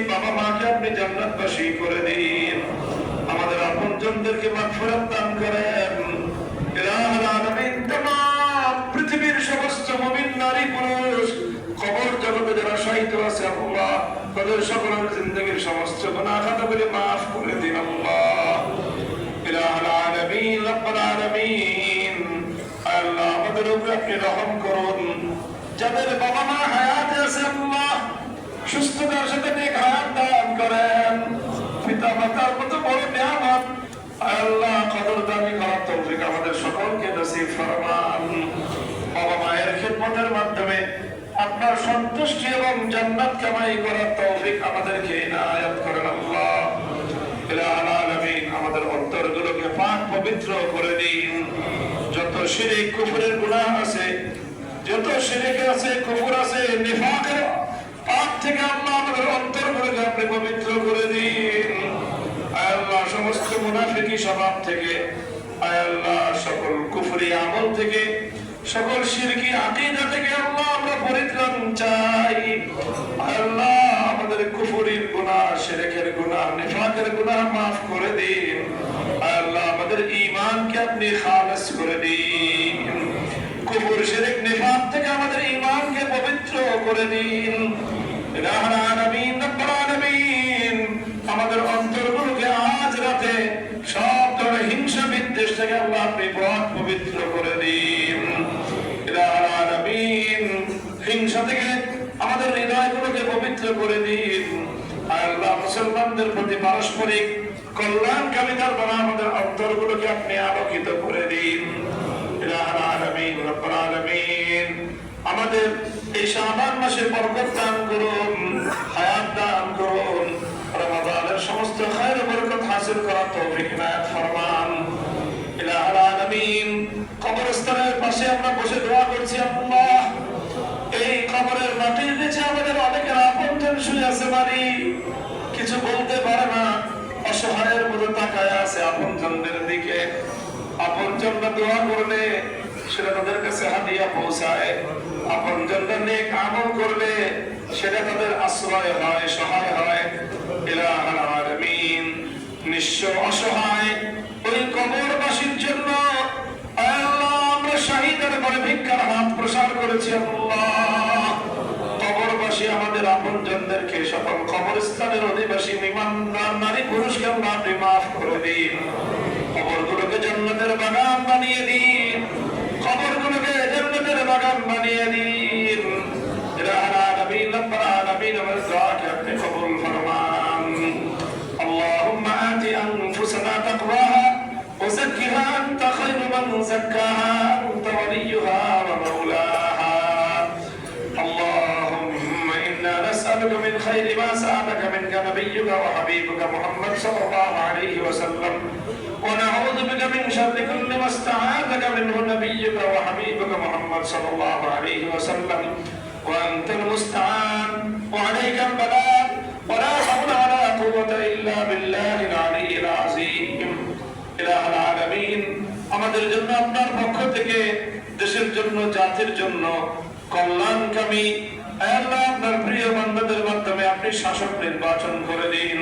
বাবা মাকে আপনি জান্নাতবাসী করে দিন, আমাদের আপনজনদেরকে মাগফিরাত দান করেন। ইলাহুল আলামিন, तमाम পৃথিবীর সমস্ত মুমিন নারী পুরুষ কবর জগতে যারা শহীদ আছে আল্লাহ, তাদের সকলের জিন্দেগীর সমস্ত গুনাহ খাতাগুলি মাফ করে দিন আল্লাহ। ইলাহুল আলামিন, রব্বুল আলামিন, আল্লাহ আমাদের উপরে আপনি রহম করুন। যাদের বাবা মা হায়াতে আছে আল্লাহ, সুস্থতার সাথে নেক হায়াত দান করেন। পিতা মাতার কত বড় নিয়ামত, আল্লাহ কদরদানি করার তৌফিক আমাদের সকলকে নসিব ফরমান। বাবা মায়ের খিদমতের মাধ্যমে আপনার সন্তুষ্টি এবং জান্নাত কামাই করার তৌফিক আমাদেরকে ইনায়াত করেন আল্লাহ। ইলাহুল আলামিন, আমাদের অন্তরগুলোকে পাক পবিত্র করে দিন। যত শিরক কুফরের গুনাহ আছে, যত শিরক আছে, কুফর আছে, নিফাকের পাপ থেকে আল্লাহ আমাদের অন্তরগুলোকে আপনি পবিত্র করে দিন। আল্লাহ সমস্ত মুনাফিকি স্বভাব থেকে, আল্লাহ সকল কুফরি আমল থেকে, সকল শিরকি আকীদা থেকে আল্লাহ আমরা পরিত্রাণ চাই। আল্লাহ আমাদের কুফরির গুনাহ, শিরকের গুনাহ, নিফাকের গুনাহ মাফ করে দিন। আল্লাহ আমাদের ঈমানকে আপনি খালেস করে দিন। কুফর, শিরক, নিফাক থেকে আমাদের ঈমানকে পবিত্র করে দিন। ইলাহুল আলামিন, রব্বুল আলামিন, আমাদের অন্তরগুলোকে আজ রাতে সব ধরনের হিংসা বিদ্বেষ থেকে আল্লাহ আপনি পাক পবিত্র করে দিন। ইলাহুল আলামিন, হিংসা থেকে আমাদের হৃদয়গুলোকে পবিত্র করে দিন। আল্লাহ মুসলমানদের প্রতি পারস্পরিক কল্যাণকামিতার দ্বারা আমাদের অন্তরগুলোকে আপনি আলোকিত করে দিন। ইলাহুল আলামিন, রব্বুল আলামিন, আমাদের এই শাবান মাসে বরকত দান করুন, হায়াত দান করুন, রমাদানের সমস্ত খায়ের বরকত হাসিল করার তৌফিক ইনায়াত ফরমান। ইলাহুল আলামিন, কবরস্থানের পাশে আমরা বসে দোয়া করছি আল্লাহ, এই কবরের মাটির নিচে আমাদের অনেকের আপনজন শুয়ে আছে, বাড়ি কিছু বলতে পারে না, অসহায়ের মতো তাকায় আছে আপনজনদের দিকে। আপনজনরা দোয়া করলে সেটা তাদের কাছে হাদিয়া পৌঁছায়, আপনজনরা নেক আমল করলে সেটা তাদের আশ্রয় হয়, সহায় হয়। ইলাহুল আলামিন, নিঃস্ব অসহায় ওই কবরবাসীর জন্য আল্লাহ আমরা শাহীদের পরে ভিক্ষার হাত প্রসার করেছি আল্লাহ। কবরবাসী আমাদের আপনজনদেরকে, সকল কবরস্থানের অধিবাসী ইমানদার নারী পুরুষকে আল্লাহ আপনি মাফ করে দিন। কবরগুলোকে জান্নাতের বাগান বানিয়ে দিন, কবরগুলোকে জান্নাতের বাগান বানিয়ে দিন। ইলাহুল আলামিন, রব্বুল আলামিন, আমাদের দোয়াকে আপনি কবুল ফরমান। আল্লাহুম্মা আতি আনফুসানা তাকওয়াহা ওয়া যাক্কিহা আনতা খায়রু মান যাক্কাহা আনতা ওয়ালিয়্যুহা ওয়া মাওলাহা। আল্লাহুম্মা ইন্না নাসআলুকা মিন খায়রি মা সাআলাকা মিনকা নাবিয়্যুকা ওয়া হাবিবুকা মুহাম্মদ সাল্লাল্লাহু আলাইহি ওয়া সাল্লাম, ওয়া নাউযু বিকা মিন শাররি কুল্লি মা ইসতাআযাকা মিনহু নাবিয়্যুকা ওয়া হাবিবুকা মুহাম্মদ সাল্লাল্লাহু আলাইহি ওয়া সাল্লাম, ওয়া আনতাল মুস্তাআন ওয়া আলাইকাল বালাগ ওয়া লা হাওলা ওয়া লা কুওয়াতা ইল্লা বিল্লাহিল আলিয়্যিল আযীম। ইলাহুল আলামিন, আমাদের জন্য আপনার পক্ষ থেকে দেশের জন্য, জাতির জন্য কল্যাণকামী আল্লাহ আপনার প্রিয় বান্দাদের মাধ্যমে আপনি শাসক নির্বাচন করে দিন।